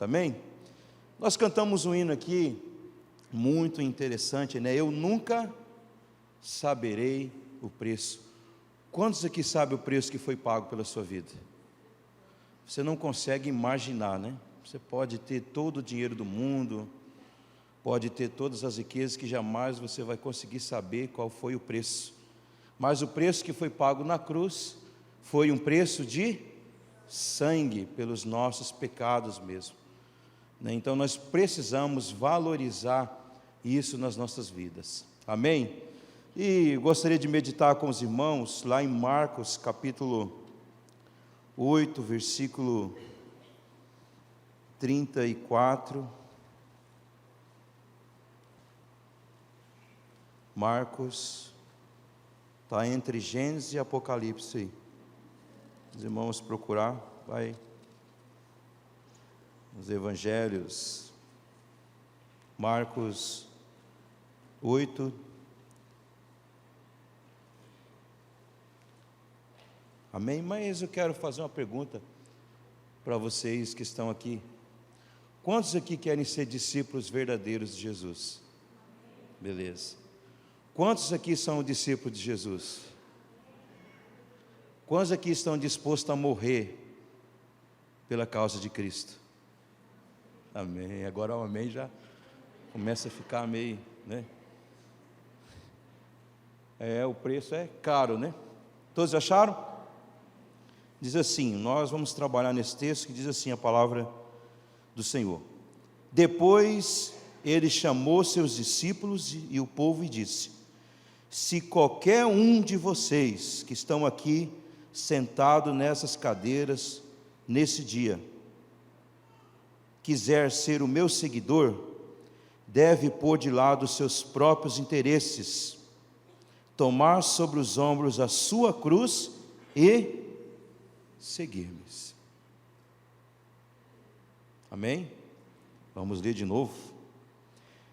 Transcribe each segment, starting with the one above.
Também? Nós cantamos um hino aqui, muito interessante, né? Eu nunca saberei o preço. Quantos aqui sabem o preço que foi pago pela sua vida? Você não consegue imaginar, né? Você pode ter todo o dinheiro do mundo, pode ter todas as riquezas, que jamais você vai conseguir saber qual foi o preço. Mas o preço que foi pago na cruz foi um preço de sangue pelos nossos pecados mesmo, né? Então nós precisamos valorizar isso nas nossas vidas. Amém? E gostaria de meditar com os irmãos lá em Marcos capítulo 8, versículo 34. Marcos está entre Gênesis e Apocalipse. Os irmãos procurar, vai nos evangelhos. Marcos 8. Amém? Mas eu quero fazer uma pergunta para vocês que estão aqui. Quantos aqui querem ser discípulos verdadeiros de Jesus? Beleza. Quantos aqui são discípulos de Jesus? Quantos aqui estão dispostos a morrer pela causa de Cristo? Amém. Agora o amém já começa a ficar meio, né? O preço é caro, né? Todos acharam? Diz assim, nós vamos trabalhar nesse texto que diz assim a palavra do Senhor. Depois ele chamou seus discípulos e o povo e disse: se qualquer um de vocês que estão aqui sentado nessas cadeiras nesse dia quiser ser o meu seguidor, deve pôr de lado os seus próprios interesses, tomar sobre os ombros a sua cruz e seguir-me. Amém? Vamos ler de novo.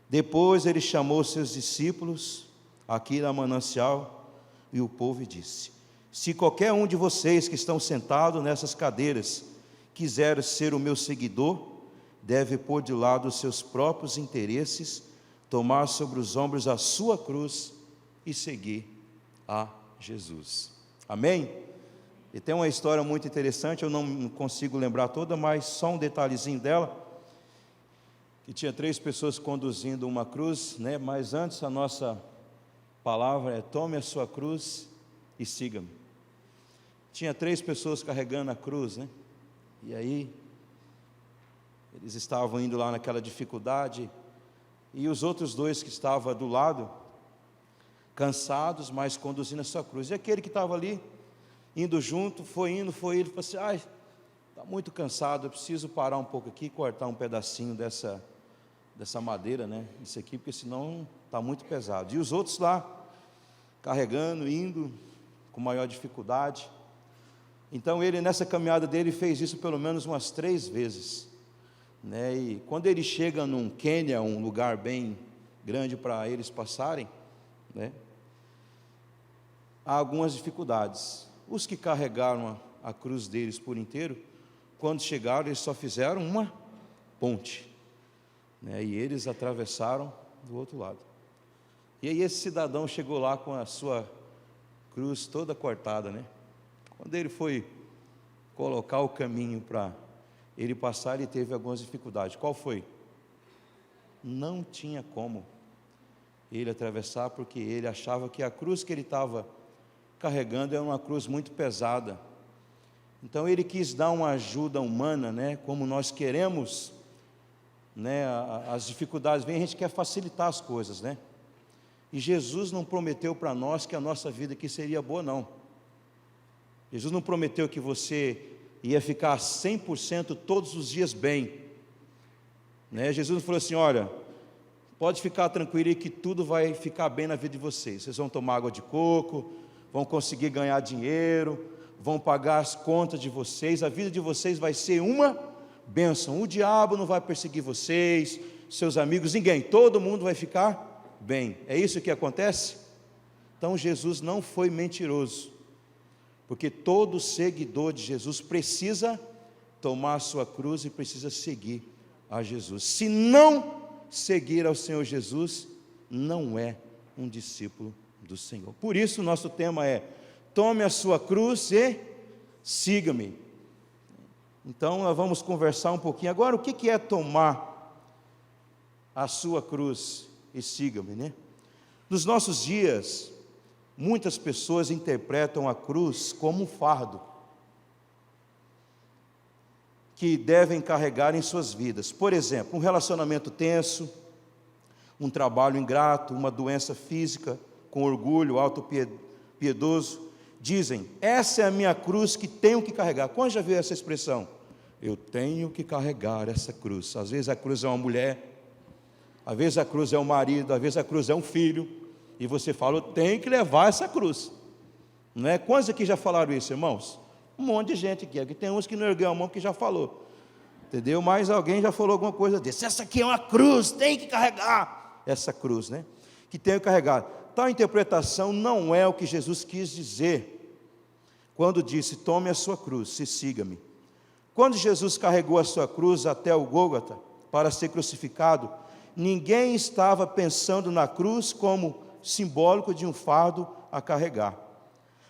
Depois ele chamou seus discípulos aqui na manancial e o povo e disse: se qualquer um de vocês que estão sentados nessas cadeiras quiser ser o meu seguidor, deve pôr de lado os seus próprios interesses, tomar sobre os ombros a sua cruz e seguir a Jesus. Amém? E tem uma história muito interessante, eu não consigo lembrar toda, mas só um detalhezinho dela, que tinha 3 pessoas conduzindo uma cruz, né? Mas antes a nossa palavra é: tome a sua cruz e siga-me. Tinha 3 pessoas carregando a cruz, né? E aí eles estavam indo lá naquela dificuldade, e os outros 2 que estavam do lado, cansados, mas conduzindo a sua cruz. E aquele que estava ali, indo junto, foi ele, falou assim: ai, está muito cansado, eu preciso parar um pouco aqui, cortar um pedacinho dessa madeira, né? Isso aqui, porque senão está muito pesado. E os outros lá, carregando, indo, com maior dificuldade. Então ele, nessa caminhada dele, fez isso pelo menos umas 3 vezes, né? E quando ele chega num cânion, um lugar bem grande para eles passarem, né, há algumas dificuldades. Os que carregaram a cruz deles por inteiro, quando chegaram, eles só fizeram uma ponte, né? E eles atravessaram do outro lado. E aí esse cidadão chegou lá com a sua cruz toda cortada, né? Quando ele foi colocar o caminho para ele passar, ele teve algumas dificuldades. Qual foi? Não tinha como ele atravessar, porque ele achava que a cruz que ele estava carregando era uma cruz muito pesada. Então ele quis dar uma ajuda humana, né? Como nós queremos, né? As dificuldades vêm, a gente quer facilitar as coisas, né? E Jesus não prometeu para nós que a nossa vida aqui seria boa, não. Jesus não prometeu que você ia ficar 100% todos os dias bem, né? Jesus não falou assim: olha, pode ficar tranquilo aí que tudo vai ficar bem na vida de vocês. Vocês vão tomar água de coco, vão conseguir ganhar dinheiro, vão pagar as contas de vocês, a vida de vocês vai ser uma bênção. O diabo não vai perseguir vocês, seus amigos, ninguém, todo mundo vai ficar bem. É isso que acontece? Então Jesus não foi mentiroso, porque todo seguidor de Jesus precisa tomar a sua cruz e precisa seguir a Jesus. Se não seguir ao Senhor Jesus, não é um discípulo do Senhor. Por isso, o nosso tema é: tome a sua cruz e siga-me. Então, nós vamos conversar um pouquinho. Agora, o que é tomar a sua cruz e siga-me, né? Nos nossos dias, muitas pessoas interpretam a cruz como um fardo que devem carregar em suas vidas. Por exemplo, um relacionamento tenso, um trabalho ingrato, uma doença física, com orgulho, auto-piedoso, dizem: essa é a minha cruz que tenho que carregar. Quando já viu essa expressão? Eu tenho que carregar essa cruz. Às vezes a cruz é uma mulher, às vezes a cruz é um marido, às vezes a cruz é um filho, e você fala: eu tenho que levar essa cruz. Não é? Quantos aqui já falaram isso, irmãos? Um monte de gente aqui tem uns que não ergueu a mão que já falou, entendeu? Mas alguém já falou alguma coisa desse: essa aqui é uma cruz, tem que carregar essa cruz, né? Que tenho que carregar. Tal interpretação não é o que Jesus quis dizer quando disse: tome a sua cruz e siga-me. Quando Jesus carregou a sua cruz até o Gólgota para ser crucificado, ninguém estava pensando na cruz como simbólico de um fardo a carregar.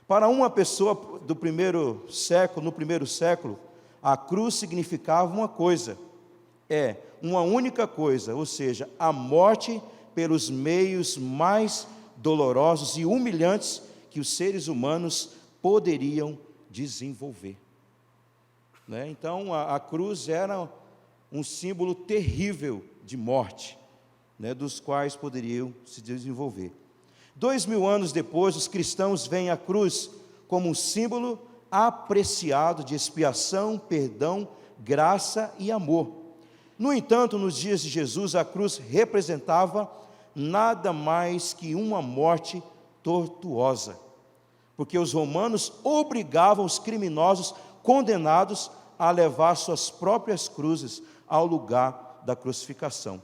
Para uma pessoa do primeiro século, no primeiro século, a cruz significava uma coisa, uma única coisa, ou seja, a morte pelos meios mais dolorosos e humilhantes que os seres humanos poderiam desenvolver, né? Então, a cruz era um símbolo terrível de morte, né, dos quais poderiam se desenvolver. 2000 anos depois, os cristãos veem a cruz como um símbolo apreciado de expiação, perdão, graça e amor. No entanto, nos dias de Jesus, a cruz representava nada mais que uma morte tortuosa, porque os romanos obrigavam os criminosos condenados a levar suas próprias cruzes ao lugar da crucificação.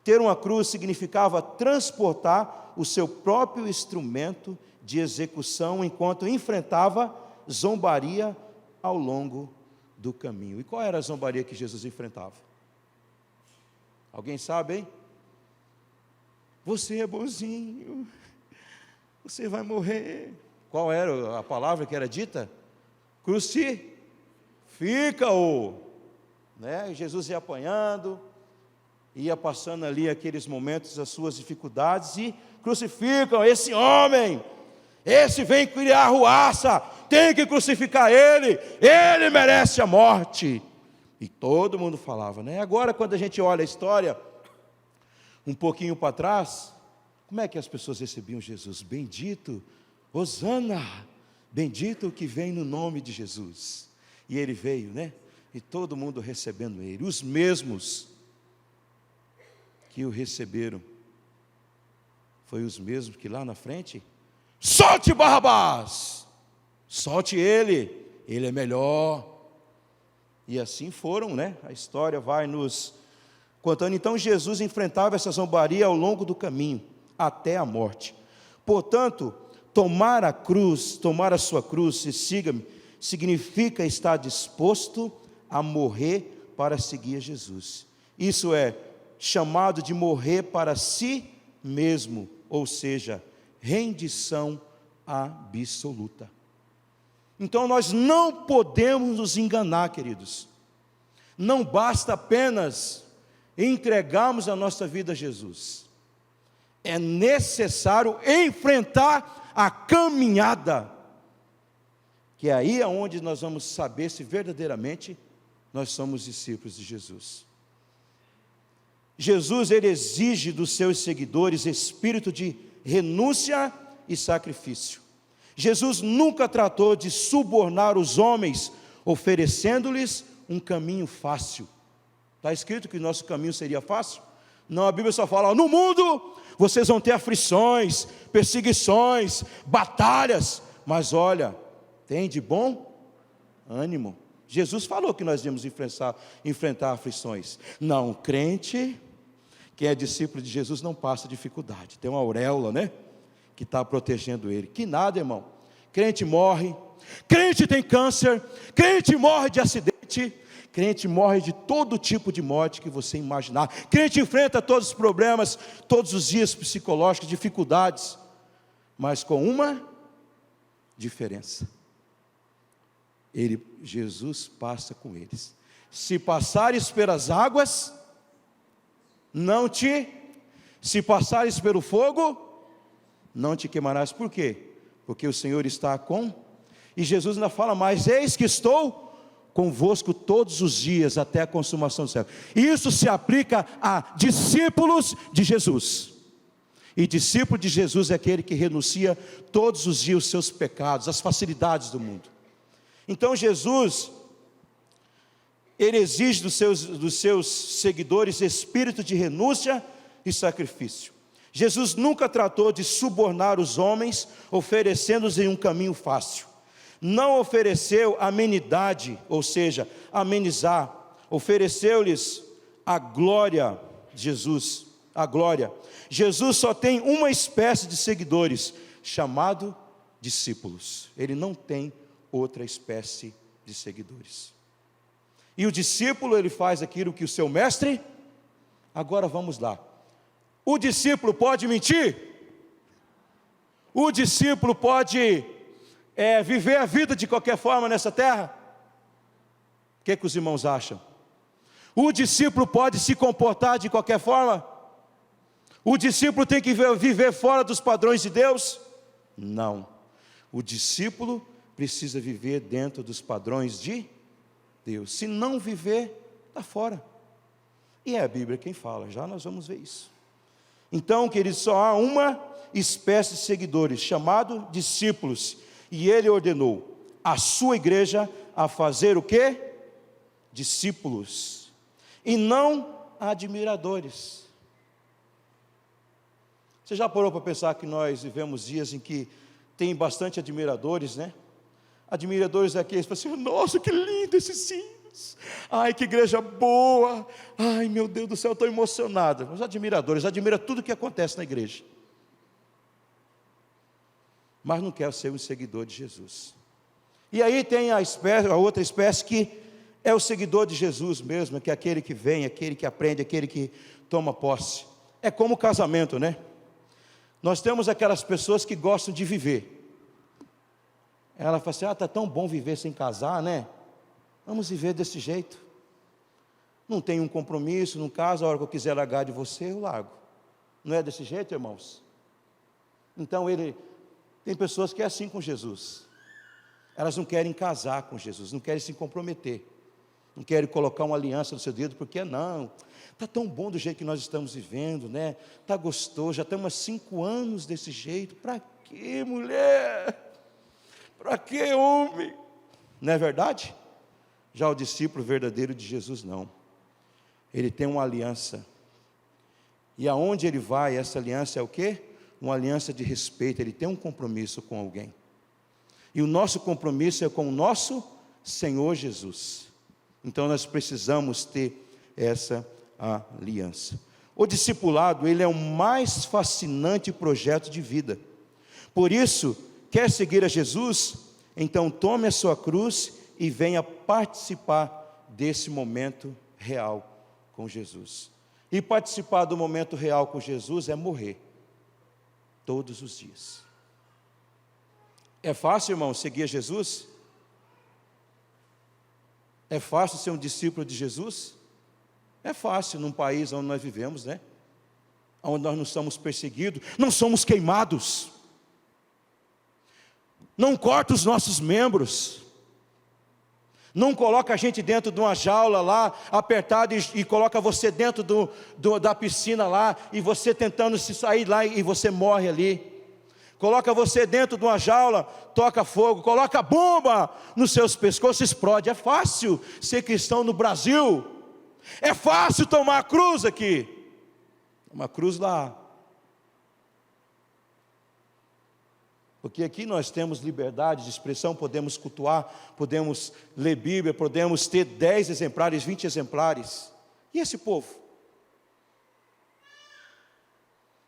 Ter uma cruz significava transportar o seu próprio instrumento de execução enquanto enfrentava zombaria ao longo do caminho. E qual era a zombaria que Jesus enfrentava? Alguém sabe, hein? Você é bonzinho, você vai morrer. Qual era a palavra que era dita? Crucifica-o, né? E Jesus ia apanhando, ia passando ali aqueles momentos, as suas dificuldades, e crucificam esse homem, esse vem criar ruaça, tem que crucificar ele merece a morte. E todo mundo falava, né? Agora, quando a gente olha a história um pouquinho para trás, como é que as pessoas recebiam Jesus? Bendito, Hosana, bendito o que vem no nome de Jesus. E ele veio, né? E todo mundo recebendo ele, os mesmos que o receberam, foi os mesmos que lá na frente: solte Barrabás, solte ele é melhor. E assim foram, né? A história vai nos contando. Então Jesus enfrentava essa zombaria ao longo do caminho, até a morte. Portanto, tomar a sua cruz e siga-me, significa estar disposto a morrer para seguir a Jesus. Isso é chamado de morrer para si mesmo, ou seja, rendição absoluta. Então nós não podemos nos enganar, queridos. Não basta apenas entregarmos a nossa vida a Jesus. É necessário enfrentar a caminhada, que é aí onde nós vamos saber se verdadeiramente nós somos discípulos de Jesus. Jesus, ele exige dos seus seguidores espírito de renúncia e sacrifício. Jesus nunca tratou de subornar os homens, oferecendo-lhes um caminho fácil. Está escrito que o nosso caminho seria fácil? Não, a Bíblia só fala: no mundo vocês vão ter aflições, perseguições, batalhas, mas olha, tem de bom ânimo. Jesus falou que nós íamos enfrentar aflições. Não, crente, quem é discípulo de Jesus não passa dificuldade. Tem uma auréola, né? Que está protegendo ele. Que nada, irmão. Crente morre, crente tem câncer, crente morre de acidente, Crente morre de todo tipo de morte que você imaginar. Crente enfrenta todos os problemas, todos os dias psicológicos, dificuldades, mas com uma diferença. Jesus passa com eles. Se passares pelas águas, se passares pelo fogo, não te queimarás. Por quê? Porque o Senhor está com, e Jesus ainda fala mais: eis que estou convosco todos os dias até a consumação do século. Isso se aplica a discípulos de Jesus. E discípulo de Jesus é aquele que renuncia todos os dias os seus pecados, as facilidades do mundo. Então Jesus, ele exige dos seus seguidores espírito de renúncia e sacrifício. Jesus nunca tratou de subornar os homens, oferecendo-os em um caminho fácil. Não ofereceu amenidade, ou seja, amenizar. Ofereceu-lhes a glória de Jesus, a glória. Jesus só tem uma espécie de seguidores, chamado discípulos. Ele não tem outra espécie de seguidores. E o discípulo, ele faz aquilo que o seu mestre. Agora vamos lá. O discípulo pode mentir? O discípulo pode viver a vida de qualquer forma nessa terra? O que os irmãos acham? O discípulo pode se comportar de qualquer forma? O discípulo tem que viver fora dos padrões de Deus? Não. O discípulo precisa viver dentro dos padrões de Deus. Se não viver, está fora. E é a Bíblia quem fala, já nós vamos ver isso. Então, queridos, só há uma espécie de seguidores, chamado discípulos. E ele ordenou a sua igreja a fazer o quê? Discípulos. E não admiradores. Você já parou para pensar que nós vivemos dias em que tem bastante admiradores, né? Admiradores daqueles que falam assim: nossa, que lindo esses hinos, ai, que igreja boa, ai, meu Deus do céu, estou emocionado. Os admiradores admiram tudo que acontece na igreja, mas não quer ser um seguidor de Jesus. E aí tem a outra espécie que é o seguidor de Jesus mesmo, que é aquele que vem, aquele que aprende, aquele que toma posse. É como o casamento, né? Nós temos aquelas pessoas que gostam de viver. Ela fala assim: está tão bom viver sem casar, né? Vamos viver desse jeito. Não tem um compromisso, não caso, a hora que eu quiser largar de você, eu largo. Não é desse jeito, irmãos? Então tem pessoas que é assim com Jesus. Elas não querem casar com Jesus, não querem se comprometer, não querem colocar uma aliança no seu dedo, porque não, está tão bom do jeito que nós estamos vivendo, né? Está gostoso, já estamos há 5 anos desse jeito. Para que, mulher? Para que, homem? Não é verdade? Já o discípulo verdadeiro de Jesus não. Ele tem uma aliança. E aonde ele vai, essa aliança é o quê? Uma aliança de respeito. Ele tem um compromisso com alguém. E o nosso compromisso é com o nosso Senhor Jesus. Então nós precisamos ter essa aliança. O discipulado, ele é o mais fascinante projeto de vida. Por isso, quer seguir a Jesus? Então tome a sua cruz e venha participar desse momento real com Jesus. E participar do momento real com Jesus é morrer todos os dias. É fácil, irmão, seguir a Jesus? É fácil ser um discípulo de Jesus? É fácil num país onde nós vivemos, né? Onde nós não somos perseguidos, não somos queimados, não corta os nossos membros, não coloca a gente dentro de uma jaula lá, apertada, e coloca você dentro da piscina lá, e você tentando se sair lá, e você morre ali. Coloca você dentro de uma jaula, toca fogo, coloca bomba nos seus pescoços, explode. É fácil ser cristão no Brasil, é fácil tomar a cruz aqui, uma cruz lá. Porque aqui nós temos liberdade de expressão, podemos cultuar, podemos ler Bíblia, podemos ter 10 exemplares, 20 exemplares. E esse povo?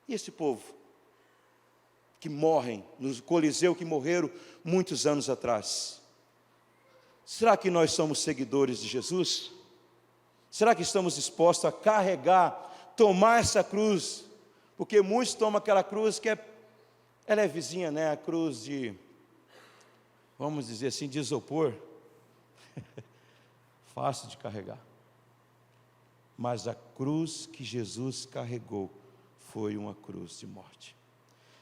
E esse povo? Que morrem no Coliseu, que morreram muitos anos atrás. Será que nós somos seguidores de Jesus? Será que estamos dispostos a carregar, tomar essa cruz? Porque muitos tomam aquela cruz que ela é vizinha, né? A cruz de, vamos dizer assim, de isopor. Fácil de carregar. Mas a cruz que Jesus carregou foi uma cruz de morte.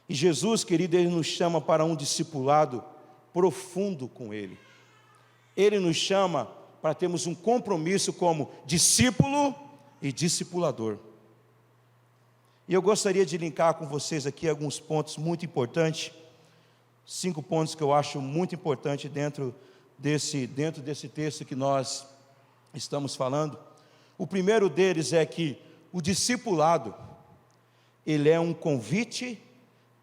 E Jesus, querido, Ele nos chama para um discipulado profundo com Ele. Ele nos chama para termos um compromisso como discípulo e discipulador. E eu gostaria de linkar com vocês aqui alguns pontos muito importantes, 5 pontos que eu acho muito importantes dentro desse texto que nós estamos falando. O primeiro deles é que o discipulado, ele é um convite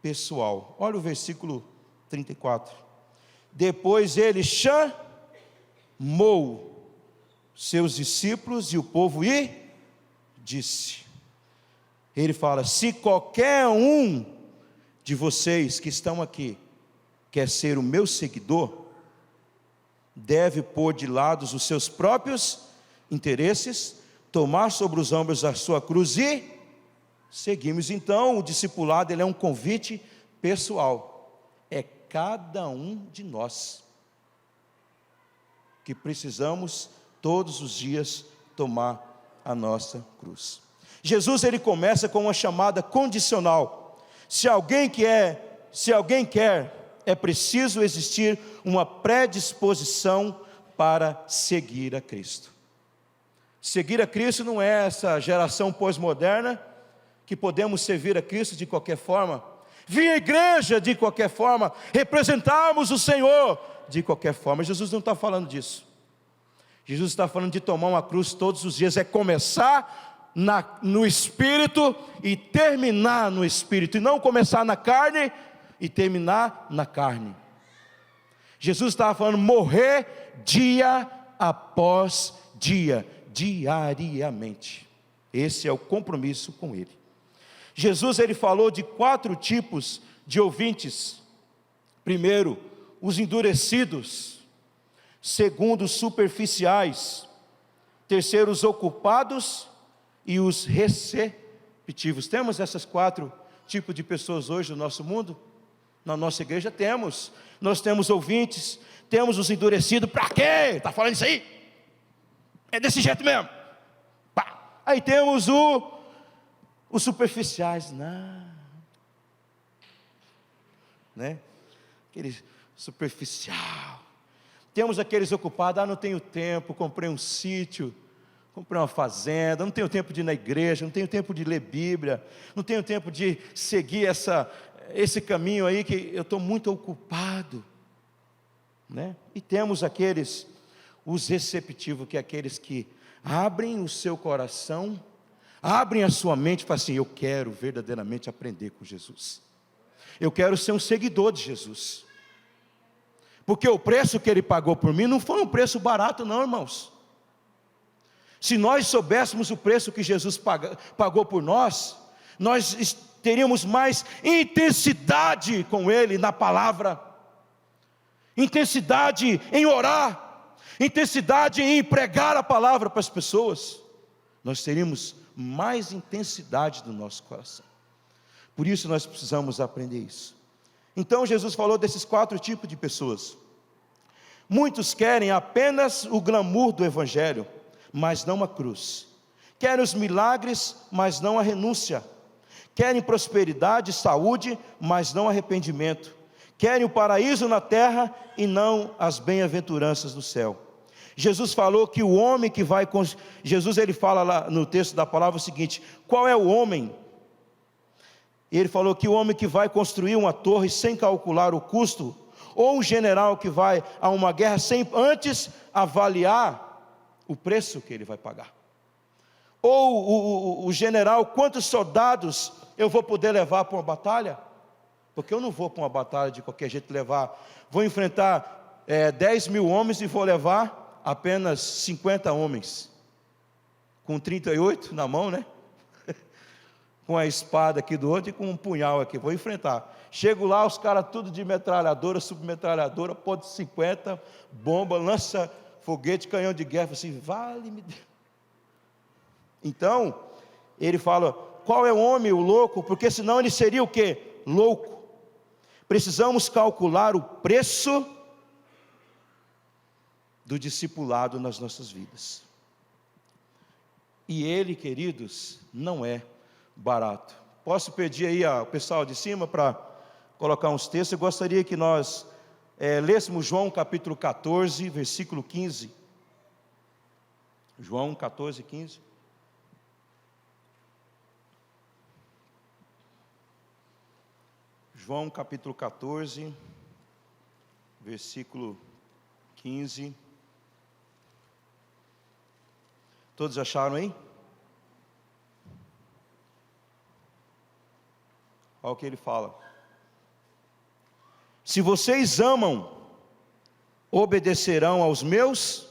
pessoal. Olha o versículo 34. Depois ele chamou seus discípulos e o povo e disse. Ele fala: se qualquer um de vocês que estão aqui quer ser o meu seguidor, deve pôr de lado os seus próprios interesses, tomar sobre os ombros a sua cruz e seguimos. Então, o discipulado, ele é um convite pessoal. É cada um de nós que precisamos todos os dias tomar a nossa cruz. Jesus, ele começa com uma chamada condicional. Se alguém quer, é preciso existir uma predisposição para seguir a Cristo. Seguir a Cristo não é essa geração pós-moderna, que podemos servir a Cristo de qualquer forma, vir à igreja de qualquer forma, representarmos o Senhor de qualquer forma. Jesus não está falando disso. Jesus está falando de tomar uma cruz todos os dias, é começar no Espírito e terminar no Espírito, e não começar na carne e terminar na carne. Jesus estava falando morrer dia após dia, diariamente. Esse é o compromisso com Ele. Jesus, ele falou de 4 tipos de ouvintes. Primeiro, os endurecidos. Segundo, os superficiais. Terceiro, os ocupados e os receptivos. Temos essas 4 tipos de pessoas hoje no nosso mundo? Na nossa igreja temos. Nós temos ouvintes, temos os endurecidos. Para quê? Está falando isso aí? É desse jeito mesmo. Pá. Aí temos os superficiais. Não. Né? Aquele superficial. Temos aqueles ocupados. Não tenho tempo, comprei um sítio, comprei uma fazenda, não tenho tempo de ir na igreja, não tenho tempo de ler Bíblia, não tenho tempo de seguir esse caminho aí, que eu estou muito ocupado, né? E temos os receptivos, que é aqueles que abrem o seu coração, abrem a sua mente e falam assim: eu quero verdadeiramente aprender com Jesus, eu quero ser um seguidor de Jesus, porque o preço que Ele pagou por mim não foi um preço barato não, irmãos. Se nós soubéssemos o preço que Jesus pagou por nós teríamos mais intensidade com Ele na palavra, intensidade em orar, intensidade em pregar a palavra para as pessoas. Nós teríamos mais intensidade do nosso coração. Por isso nós precisamos aprender isso. Então Jesus falou desses 4 tipos de pessoas. Muitos querem apenas o glamour do Evangelho, mas não a cruz. Querem os milagres, mas não a renúncia. Querem prosperidade, saúde, mas não arrependimento. Querem o paraíso na terra e não as bem-aventuranças do céu. Jesus falou que o homem que vai... Jesus, ele fala lá no texto da palavra o seguinte: qual é o homem? Ele falou que o homem que vai construir uma torre sem calcular o custo, ou um general que vai a uma guerra sem antes avaliar o preço que ele vai pagar. Ou o general, quantos soldados eu vou poder levar para uma batalha? Porque eu não vou para uma batalha de qualquer jeito vou enfrentar 10 mil homens e vou levar apenas 50 homens, com 38 na mão, né? com a espada aqui do outro e com um punhal aqui, vou enfrentar. Chego lá, os caras tudo de metralhadora, submetralhadora, ponto 50, bomba, lança foguete, canhão de guerra, assim, vale-me Deus. Então, ele fala, qual é o homem, o louco? Porque senão ele seria o quê? Louco. Precisamos calcular o preço do discipulado nas nossas vidas. E ele, queridos, não é barato. Posso pedir aí ao pessoal de cima para colocar uns textos? Eu gostaria que nós lêssemos João capítulo 14, versículo 15. João 14, 15. João capítulo 14, versículo 15. Todos acharam aí? Olha o que ele fala. Se vocês amam, obedecerão aos meus.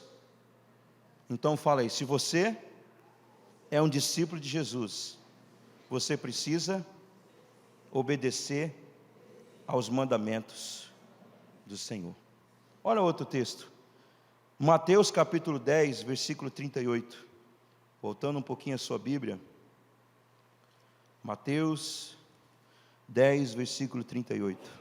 Então fala aí, se você é um discípulo de Jesus, você precisa obedecer aos mandamentos do Senhor. Olha outro texto. Mateus capítulo 10, versículo 38. Voltando um pouquinho a sua Bíblia. Mateus 10, versículo 38.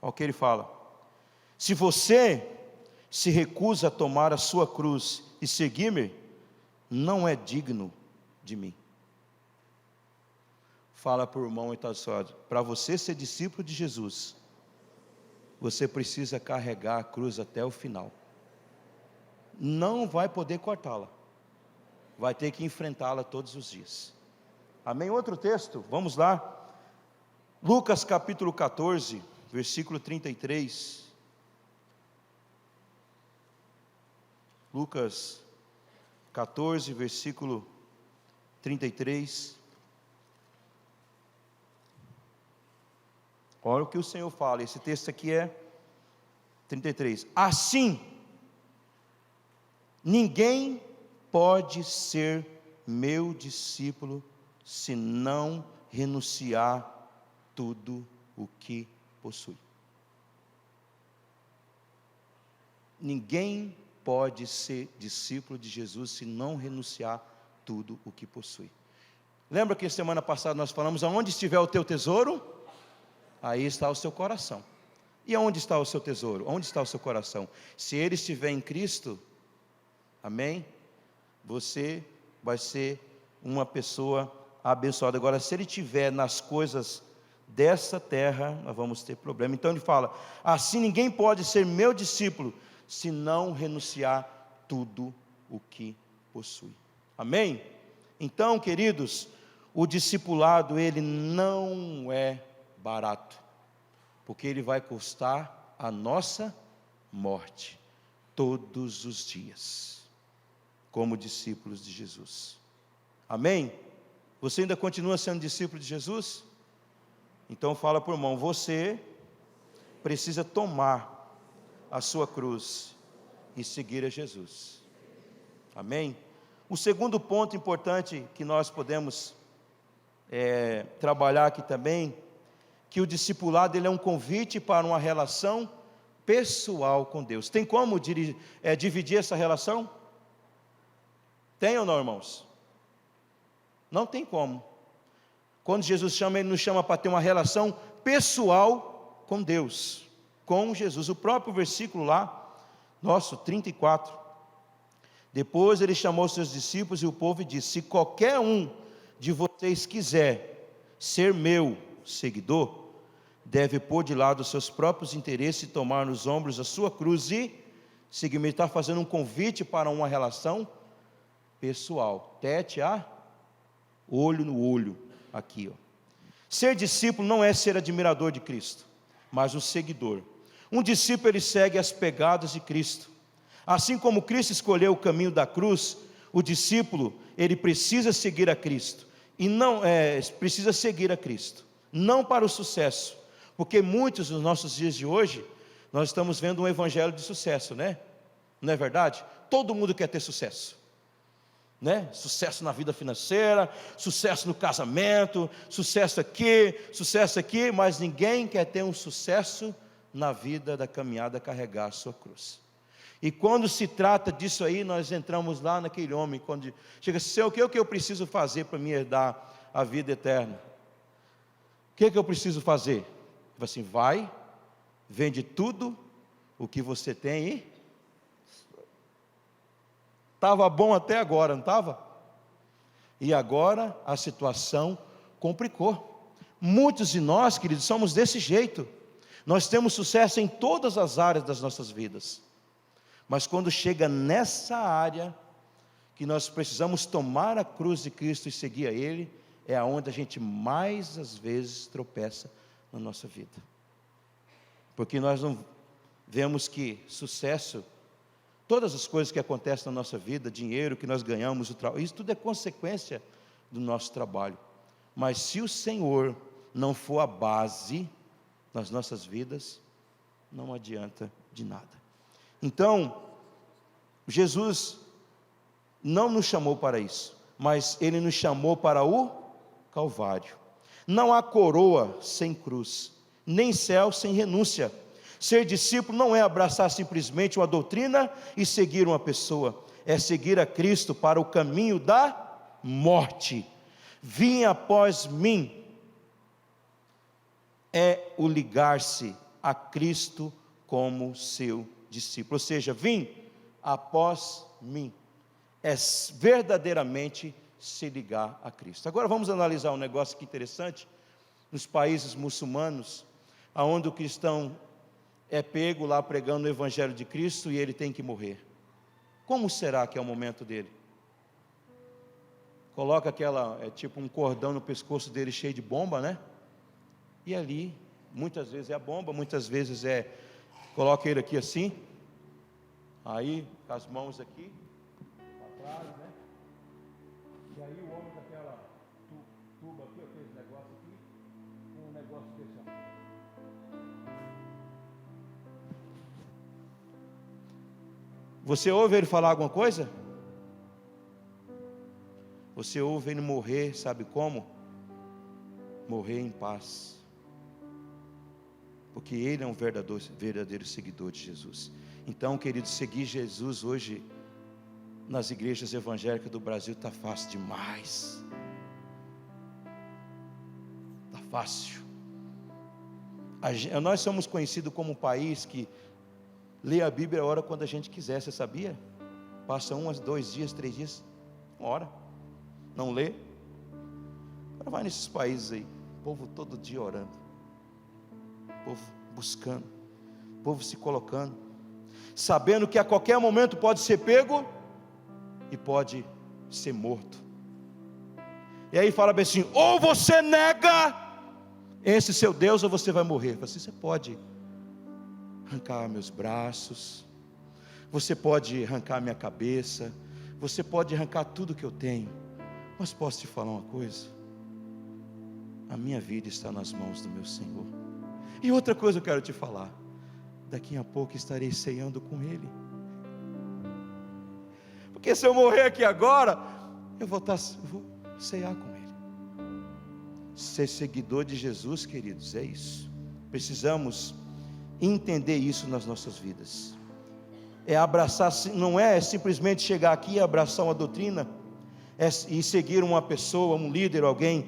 Olha o que ele fala. Se você se recusa a tomar a sua cruz e seguir-me, não é digno de mim. Fala para o irmão e tal, para você ser discípulo de Jesus, você precisa carregar a cruz até o final. Não vai poder cortá-la, vai ter que enfrentá-la todos os dias. Amém? Outro texto, vamos lá. Lucas capítulo 14, versículo 33. Lucas 14, versículo 33. Olha o que o Senhor fala, esse texto aqui é 33. Assim, ninguém pode ser meu discípulo se não renunciar tudo o que possui. Ninguém pode ser discípulo de Jesus se não renunciar tudo o que possui. Lembra que semana passada nós falamos, aonde estiver o teu tesouro, aí está o seu coração. E aonde está o seu tesouro? Onde está o seu coração? Se ele estiver em Cristo, amém? Você vai ser uma pessoa abençoada. Agora, se ele estiver nas coisas dessa terra, nós vamos ter problema. Então ele fala, assim ninguém pode ser meu discípulo, se não renunciar tudo o que possui. Amém? Então, queridos, o discipulado, ele não é barato, porque ele vai custar a nossa morte, todos os dias, como discípulos de Jesus. Amém? Você ainda continua sendo discípulo de Jesus? Então fala para o irmão, você precisa tomar a sua cruz e seguir a Jesus. Amém? O segundo ponto importante que nós podemos trabalhar aqui também, que o discipulado ele é um convite para uma relação pessoal com Deus. Tem como dividir essa relação? Tem ou não, irmãos? Não tem como. Quando Jesus chama, Ele nos chama para ter uma relação pessoal com Deus, com Jesus. O próprio versículo lá, nosso 34. Depois Ele chamou seus discípulos e o povo e disse, se qualquer um de vocês quiser ser meu seguidor, deve pôr de lado os seus próprios interesses e tomar nos ombros a sua cruz e seguir-me. Ele está fazendo um convite para uma relação pessoal, tete a olho no olho, aqui, ó. Ser discípulo não é ser admirador de Cristo, mas um seguidor. Um discípulo, ele segue as pegadas de Cristo. Assim como Cristo escolheu o caminho da cruz, o discípulo, ele precisa seguir a Cristo. E não precisa seguir a Cristo, não para o sucesso, porque muitos dos nossos dias de hoje, nós estamos vendo um evangelho de sucesso, né? não é verdade? Todo mundo quer ter sucesso, né? Sucesso na vida financeira, sucesso no casamento, sucesso aqui, mas ninguém quer ter um sucesso na vida da caminhada, carregar a sua cruz. E quando se trata disso aí, nós entramos lá naquele homem, quando chega assim: Senhor, o que eu preciso fazer para me herdar a vida eterna? O que eu preciso fazer? Ele fala assim: vai, vende tudo o que você tem e... Estava bom até agora, não estava? E agora a situação complicou. Muitos de nós, queridos, somos desse jeito. Nós temos sucesso em todas as áreas das nossas vidas, mas quando chega nessa área que nós precisamos tomar a cruz de Cristo e seguir a Ele, é aonde a gente mais às vezes tropeça na nossa vida, porque nós não vemos que sucesso, todas as coisas que acontecem na nossa vida, dinheiro que nós ganhamos, isso tudo é consequência do nosso trabalho. Mas se o Senhor não for a base nas nossas vidas, não adianta de nada. Então, Jesus não nos chamou para isso, mas Ele nos chamou para o Calvário. Não há coroa sem cruz, nem céu sem renúncia. Ser discípulo não é abraçar simplesmente uma doutrina e seguir uma pessoa, é seguir a Cristo para o caminho da morte. Vim após mim é o ligar-se a Cristo como seu discípulo, ou seja, vim após mim é verdadeiramente se ligar a Cristo. Agora vamos analisar um negócio aqui interessante. Nos países muçulmanos, aonde o cristão é pego lá pregando o Evangelho de Cristo e ele tem que morrer, como será que é o momento dele? Coloca tipo um cordão no pescoço dele cheio de bomba, né? E ali, muitas vezes é a bomba, muitas vezes coloca ele aqui assim, aí com as mãos aqui atrás, né? E aí o homem com aquela tuba aqui, aquele negócio aqui, um negócio desse aqui. Você ouve ele falar alguma coisa? Você ouve ele morrer, sabe como? Morrer em paz. Porque ele é um verdadeiro seguidor de Jesus. Então, querido, seguir Jesus hoje nas igrejas evangélicas do Brasil está fácil demais. Está fácil. Nós somos conhecidos como um país que lê a Bíblia a hora quando a gente quiser, você sabia? Passa 1, 2 dias, 3 dias, 1 hora, não lê. Agora vai nesses países aí, o povo todo dia orando, o povo buscando, o povo se colocando, sabendo que a qualquer momento pode ser pego e pode ser morto. E aí fala bem assim: ou você nega esse seu Deus, ou você vai morrer. Assim, você pode arrancar meus braços, você pode arrancar minha cabeça, você pode arrancar tudo que eu tenho, mas posso te falar uma coisa: a minha vida está nas mãos do meu Senhor. E outra coisa eu quero te falar: daqui a pouco estarei ceando com Ele, porque se eu morrer aqui agora, eu vou cear com Ele. Ser seguidor de Jesus, queridos, é isso. Precisamos entender isso nas nossas vidas. É abraçar, não é simplesmente chegar aqui e abraçar uma doutrina e seguir uma pessoa, um líder, alguém.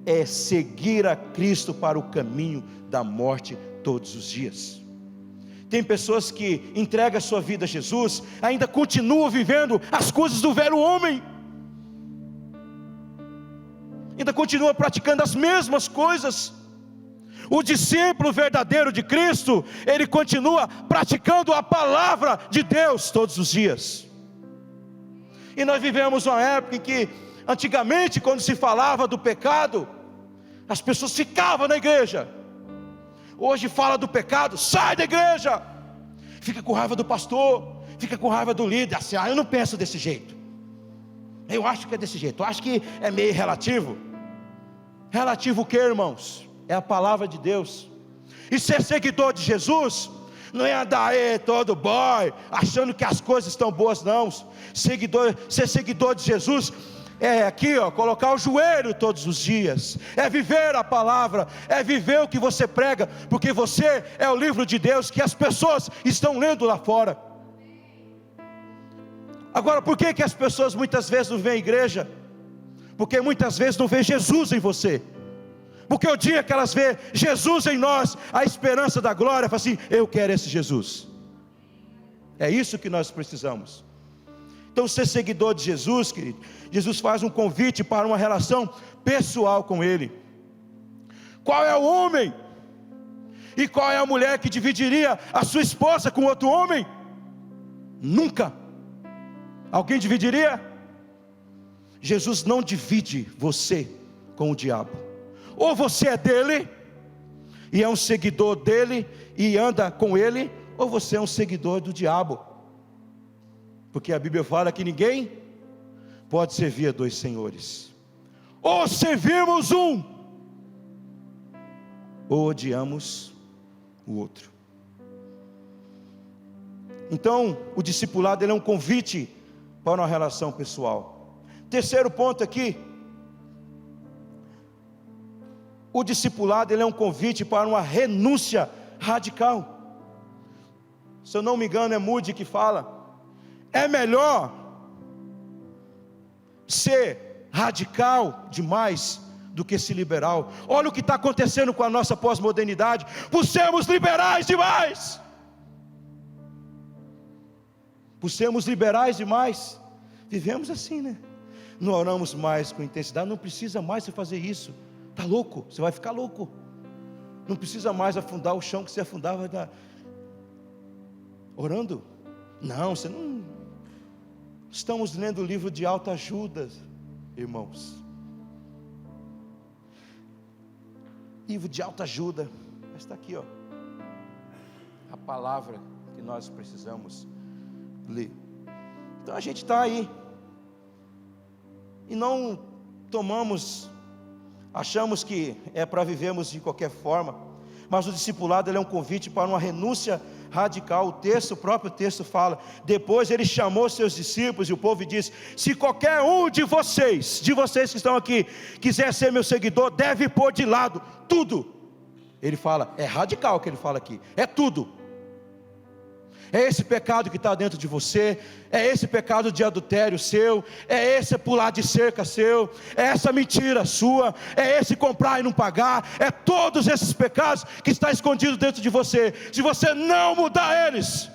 É seguir a Cristo para o caminho da morte todos os dias. Tem pessoas que entregam a sua vida a Jesus, ainda continuam vivendo as coisas do velho homem, ainda continua praticando as mesmas coisas. O discípulo verdadeiro de Cristo, ele continua praticando a palavra de Deus todos os dias. E nós vivemos uma época em que, antigamente, quando se falava do pecado, as pessoas ficavam na igreja. Hoje fala do pecado, sai da igreja, fica com raiva do pastor, fica com raiva do líder, assim: eu não penso desse jeito, eu acho que é desse jeito, eu acho que é meio relativo. Relativo o que, irmãos? É a palavra de Deus. E ser seguidor de Jesus não é andar aí todo boy, achando que as coisas estão boas, não. Ser seguidor de Jesus é aqui, colocar o joelho todos os dias, é viver a palavra, é viver o que você prega, porque você é o livro de Deus que as pessoas estão lendo lá fora. Agora, por que as pessoas muitas vezes não vêm à igreja? Porque muitas vezes não vê Jesus em você. Porque o dia que elas vê Jesus em nós, a esperança da glória, fala assim: eu quero esse Jesus. É isso que nós precisamos. Então, ser seguidor de Jesus, querido, Jesus faz um convite para uma relação pessoal com Ele. Qual é o homem e qual é a mulher que dividiria a sua esposa com outro homem? Nunca. Alguém dividiria? Jesus não divide você com o diabo. Ou você é dele e é um seguidor dele e anda com ele, ou você é um seguidor do diabo. Porque a Bíblia fala que ninguém pode servir a dois senhores. Ou servimos um, ou odiamos o outro. Então, o discipulado ele é um convite para uma relação pessoal. Terceiro ponto aqui, o discipulado ele é um convite para uma renúncia radical. Se eu não me engano é Moody que fala: é melhor ser radical demais do que ser liberal. Olha o que está acontecendo com a nossa pós-modernidade, por sermos liberais demais. Por sermos liberais demais, vivemos assim, né? Não oramos mais com intensidade, não precisa mais você fazer isso. Está louco, você vai ficar louco. Não precisa mais afundar o chão que você afundava orando. Não, você não. Estamos lendo o livro de autoajuda, irmãos. Livro de autoajuda. Está aqui, a palavra que nós precisamos ler. Então a gente está aí e não achamos que é para vivermos de qualquer forma, mas o discipulado ele é um convite para uma renúncia radical. O próprio texto fala: depois ele chamou seus discípulos e o povo disse: se qualquer um de vocês que estão aqui, quiser ser meu seguidor, deve pôr de lado tudo. Ele fala, é radical o que ele fala aqui, é tudo. É esse pecado que está dentro de você, é esse pecado de adultério seu, é esse pular de cerca seu, é essa mentira sua, é esse comprar e não pagar, é todos esses pecados que estão escondidos dentro de você. Se você não mudar eles,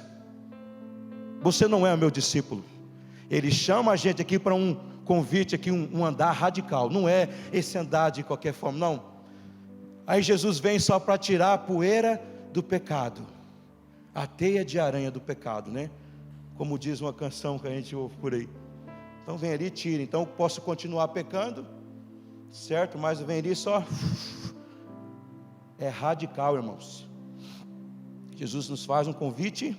você não é meu discípulo. Ele chama a gente aqui para um convite, aqui um andar radical, não é esse andar de qualquer forma, não. Aí Jesus vem só para tirar a poeira do pecado, a teia de aranha do pecado, né? Como diz uma canção que a gente ouve por aí. Então vem ali e tira. Então eu posso continuar pecando, certo? Mas vem ali só. É radical, irmãos. Jesus nos faz um convite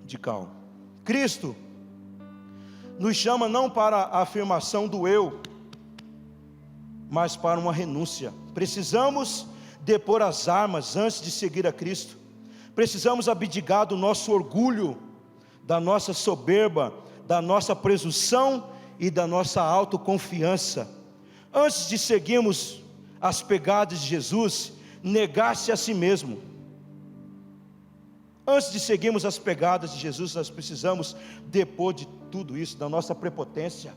radical. Cristo nos chama não para a afirmação do eu, mas para uma renúncia. Precisamos depor as armas antes de seguir a Cristo. Precisamos abdicar do nosso orgulho, da nossa soberba, da nossa presunção e da nossa autoconfiança. Antes de seguirmos as pegadas de Jesus, negar-se a si mesmo. Antes de seguirmos as pegadas de Jesus, nós precisamos depor de tudo isso, da nossa prepotência,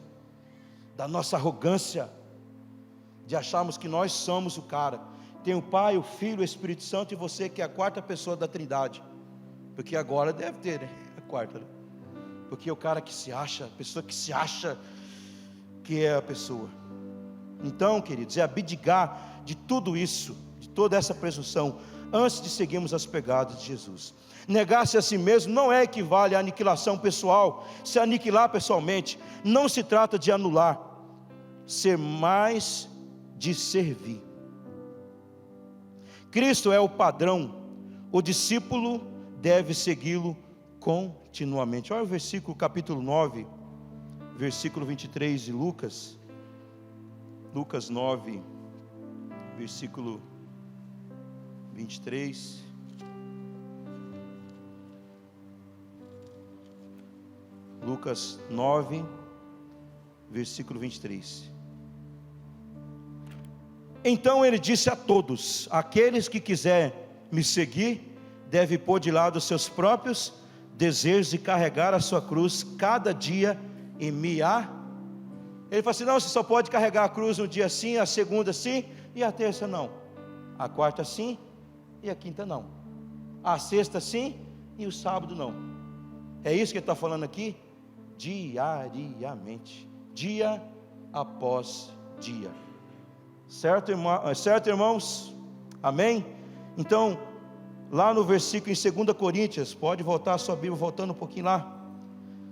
da nossa arrogância, de acharmos que nós somos o cara. Tem o Pai, o Filho, o Espírito Santo e você que é a quarta pessoa da Trindade. Porque agora deve ter, né? A quarta, né? Porque o cara que se acha, a pessoa que se acha que é a pessoa. Então, queridos, é abdicar de tudo isso, de toda essa presunção, antes de seguirmos as pegadas de Jesus. Negar-se a si mesmo não equivale à aniquilação pessoal. Se aniquilar pessoalmente, não se trata de anular, ser mais de servir. Cristo é o padrão, o discípulo deve segui-lo continuamente. Olha o versículo, capítulo 9, versículo 23 de Lucas 9, versículo 23. Lucas 9, versículo 23. Então ele disse a todos: aqueles que quiserem me seguir, deve pôr de lado os seus próprios desejos e carregar a sua cruz cada dia e me a... Ele fala assim: não, você só pode carregar a cruz no dia sim, a segunda sim, e a terça não, a quarta sim, e a quinta não, a sexta sim, e o sábado não. É isso que ele está falando aqui, diariamente, dia após dia. Certo, irmãos? Amém? Então, lá no versículo em 2 Coríntios, pode voltar a sua Bíblia, voltando um pouquinho lá,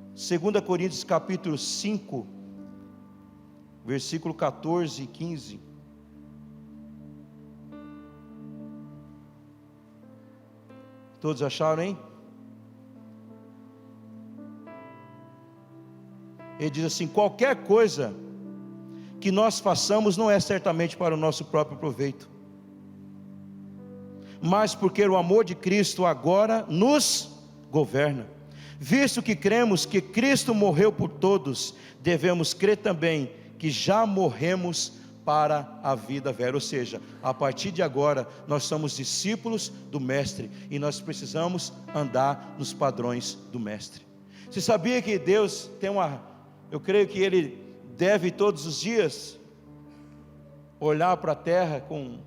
2 Coríntios capítulo 5, versículo 14 e 15. Todos acharam, hein? Ele diz assim: qualquer coisa que nós façamos não é certamente para o nosso próprio proveito, mas porque o amor de Cristo agora nos governa. Visto que cremos que Cristo morreu por todos, devemos crer também que já morremos para a vida velha. Ou seja, a partir de agora nós somos discípulos do Mestre e nós precisamos andar nos padrões do Mestre. Você sabia que Deus tem eu creio que Ele deve todos os dias olhar para a terra com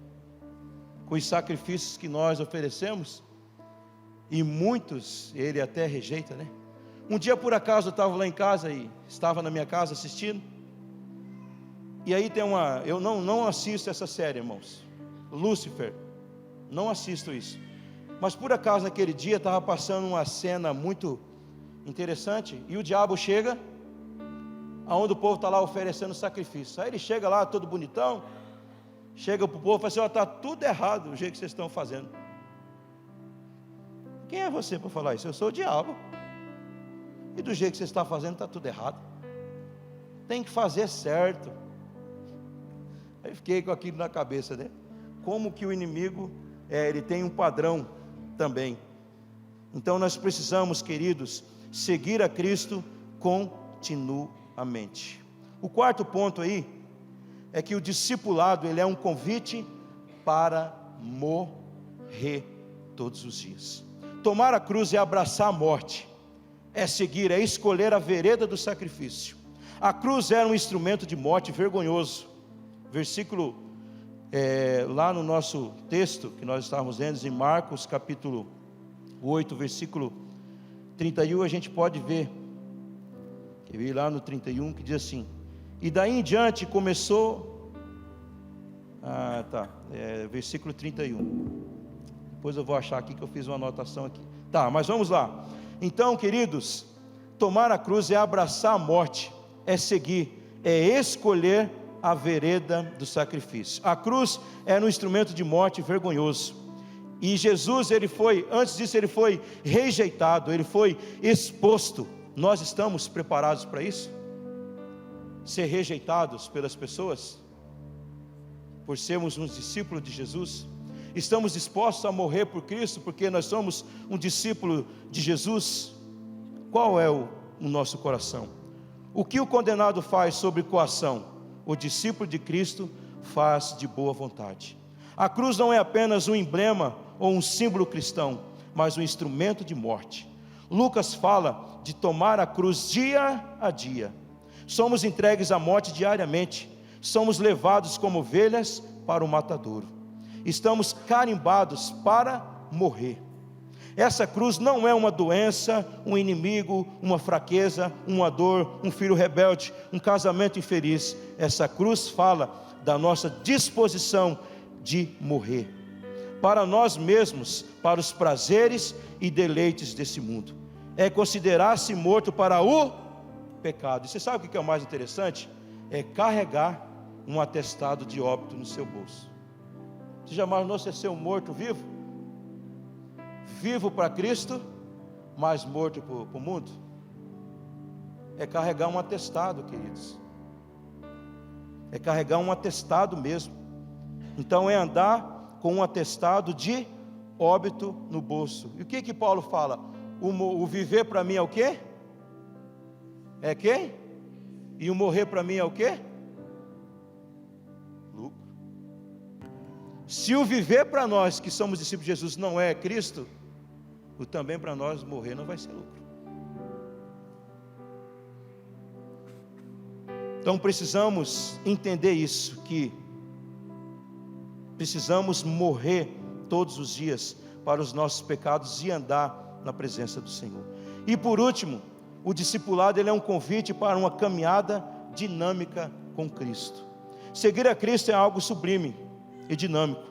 os sacrifícios que nós oferecemos, e muitos Ele até rejeita, né? Um dia por acaso eu estava lá em casa, e estava na minha casa assistindo, e aí eu não assisto essa série, irmãos, Lúcifer, não assisto isso, mas por acaso naquele dia estava passando uma cena muito interessante, e o diabo chega aonde o povo está lá oferecendo sacrifício. Aí ele chega lá todo bonitão, chega para o povo e fala assim: ó, está tudo errado o jeito que vocês estão fazendo. Quem é você para falar isso? Eu sou o diabo, e do jeito que você está fazendo está tudo errado, tem que fazer certo. Aí fiquei com aquilo na cabeça, né? Como que o inimigo ele tem um padrão também. Então nós precisamos, queridos, seguir a Cristo continuamente. O quarto ponto aí é que o discipulado, ele é um convite para morrer todos os dias. Tomar a cruz é abraçar a morte, é seguir, é escolher a vereda do sacrifício. A cruz era um instrumento de morte vergonhoso. Versículo lá no nosso texto que nós estávamos lendo, em Marcos capítulo 8, versículo 31, a gente pode ver, que vi lá no 31, que diz assim: e daí em diante começou, versículo 31, depois eu vou achar aqui que eu fiz uma anotação aqui, mas vamos lá. Então, queridos, tomar a cruz é abraçar a morte, é seguir, é escolher a vereda do sacrifício. A cruz era um instrumento de morte vergonhoso, e Jesus, antes disso ele foi rejeitado, ele foi exposto. Nós estamos preparados para isso? Ser rejeitados pelas pessoas, por sermos uns discípulos de Jesus? Estamos dispostos a morrer por Cristo, porque nós somos um discípulo de Jesus? Qual é o nosso coração? O que o condenado faz sobre coação, o discípulo de Cristo faz de boa vontade. A cruz não é apenas um emblema ou um símbolo cristão, mas um instrumento de morte. Lucas fala de tomar a cruz dia a dia. Somos entregues à morte diariamente. Somos levados como ovelhas para o matadouro. Estamos carimbados para morrer. Essa cruz não é uma doença, um inimigo, uma fraqueza, uma dor, um filho rebelde, um casamento infeliz. Essa cruz fala da nossa disposição de morrer para nós mesmos, para os prazeres e deleites desse mundo. É considerar-se morto para o pecado. E você sabe o que é o mais interessante? É carregar um atestado de óbito no seu bolso. Você já imaginou você ser um morto vivo? Vivo para Cristo, mas morto para o mundo? É carregar um atestado, queridos. É carregar um atestado mesmo. Então é andar com um atestado de óbito no bolso. E o que Paulo fala? O viver para mim é o quê? É quem? E o morrer para mim é o quê? Lucro. Se o viver para nós que somos discípulos de Jesus não é Cristo, o também para nós morrer não vai ser lucro. Então precisamos entender isso, que precisamos morrer todos os dias para os nossos pecados e andar na presença do Senhor. E por último, o discipulado ele é um convite para uma caminhada dinâmica com Cristo. Seguir a Cristo é algo sublime e dinâmico.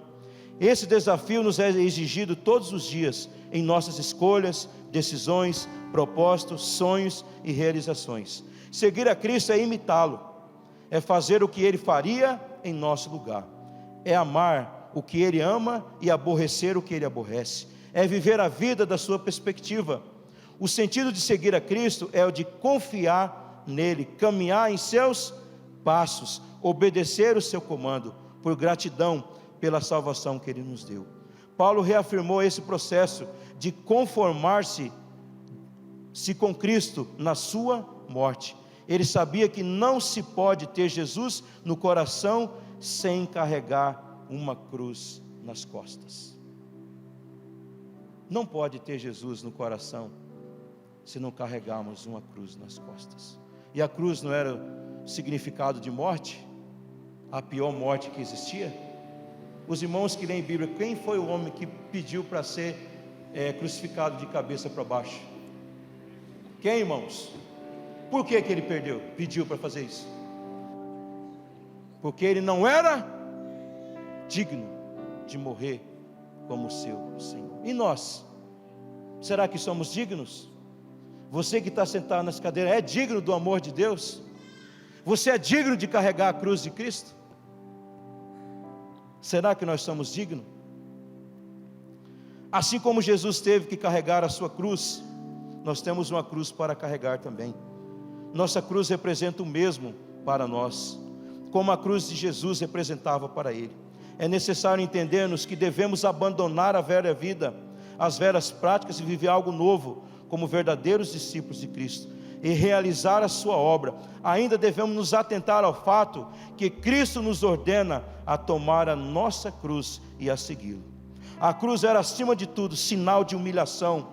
Esse desafio nos é exigido todos os dias em nossas escolhas, decisões, propósitos, sonhos e realizações. Seguir a Cristo é imitá-lo, é fazer o que Ele faria em nosso lugar, é amar o que Ele ama e aborrecer o que Ele aborrece, é viver a vida da sua perspectiva. O sentido de seguir a Cristo é o de confiar nele, caminhar em seus passos, obedecer o seu comando, por gratidão pela salvação que Ele nos deu. Paulo reafirmou esse processo de conformar-se com Cristo na sua morte. Ele sabia que não se pode ter Jesus no coração sem carregar uma cruz nas costas. Não pode ter Jesus no coração se não carregarmos uma cruz nas costas. E a cruz não era o significado de morte, a pior morte que existia? Os irmãos que leem Bíblia, quem foi o homem que pediu para ser crucificado de cabeça para baixo? Quem, irmãos? Por que ele pediu para fazer isso? Porque ele não era digno de morrer como o seu Senhor. E nós? Será que somos dignos? Você que está sentado nessa cadeira é digno do amor de Deus? Você é digno de carregar a cruz de Cristo? Será que nós somos dignos? Assim como Jesus teve que carregar a sua cruz, nós temos uma cruz para carregar também. Nossa cruz representa o mesmo para nós, como a cruz de Jesus representava para Ele. É necessário entendermos que devemos abandonar a velha vida, as velhas práticas e viver algo novo, como verdadeiros discípulos de Cristo, e realizar a sua obra. Ainda devemos nos atentar ao fato que Cristo nos ordena a tomar a nossa cruz e a segui-lo. A cruz era, acima de tudo, sinal de humilhação.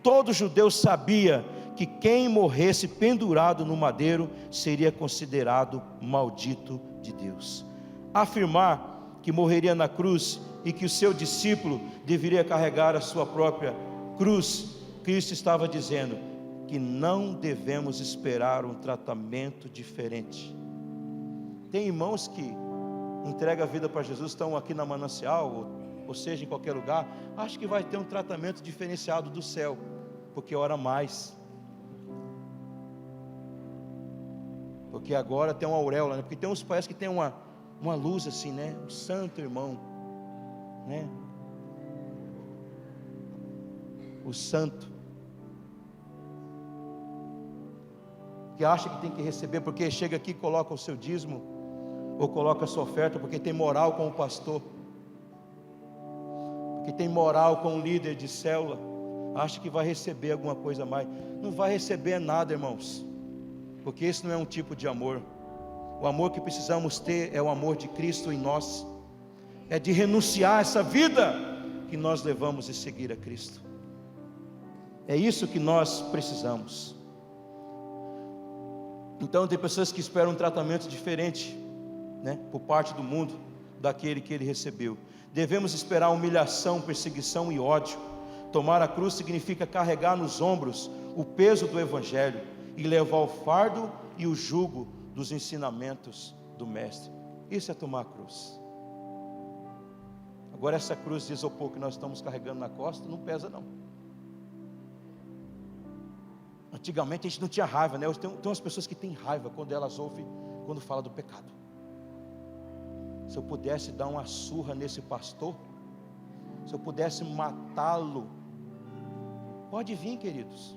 Todo judeu sabia que quem morresse pendurado no madeiro seria considerado maldito de Deus. Afirmar que morreria na cruz e que o seu discípulo deveria carregar a sua própria cruz, Cristo estava dizendo que não devemos esperar um tratamento diferente. Tem irmãos que entregam a vida para Jesus, estão aqui na Manancial, ou seja, em qualquer lugar, acho que vai ter um tratamento diferenciado do céu, porque ora mais. Porque agora tem uma auréola, né? Porque tem uns, parece que tem uma luz assim, né? Um santo irmão, né? O santo, que acha que tem que receber, porque chega aqui e coloca o seu dízimo, ou coloca a sua oferta, porque tem moral com o pastor, porque tem moral com o líder de célula, acha que vai receber alguma coisa a mais. Não vai receber nada, irmãos, porque esse não é um tipo de amor. O amor que precisamos ter é o amor de Cristo em nós, é de renunciar a essa vida que nós levamos e seguir a Cristo. É isso que nós precisamos. Então tem pessoas que esperam um tratamento diferente, né, por parte do mundo, daquele que ele recebeu. Devemos esperar humilhação, perseguição e ódio. Tomar a cruz significa carregar nos ombros o peso do Evangelho e levar o fardo e o jugo dos ensinamentos do Mestre. Isso é tomar a cruz. Agora essa cruz de isopor que nós estamos carregando na costa não pesa não. Antigamente a gente não tinha raiva, né? Tem umas pessoas que têm raiva quando elas ouvem, quando fala do pecado. Se eu pudesse dar uma surra nesse pastor, se eu pudesse matá-lo, pode vir, queridos,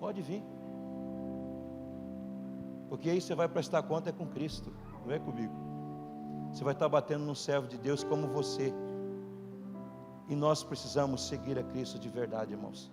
pode vir, porque aí você vai prestar conta com Cristo, não é comigo. Você vai estar batendo num servo de Deus como você E nós precisamos seguir a Cristo de verdade, irmãos.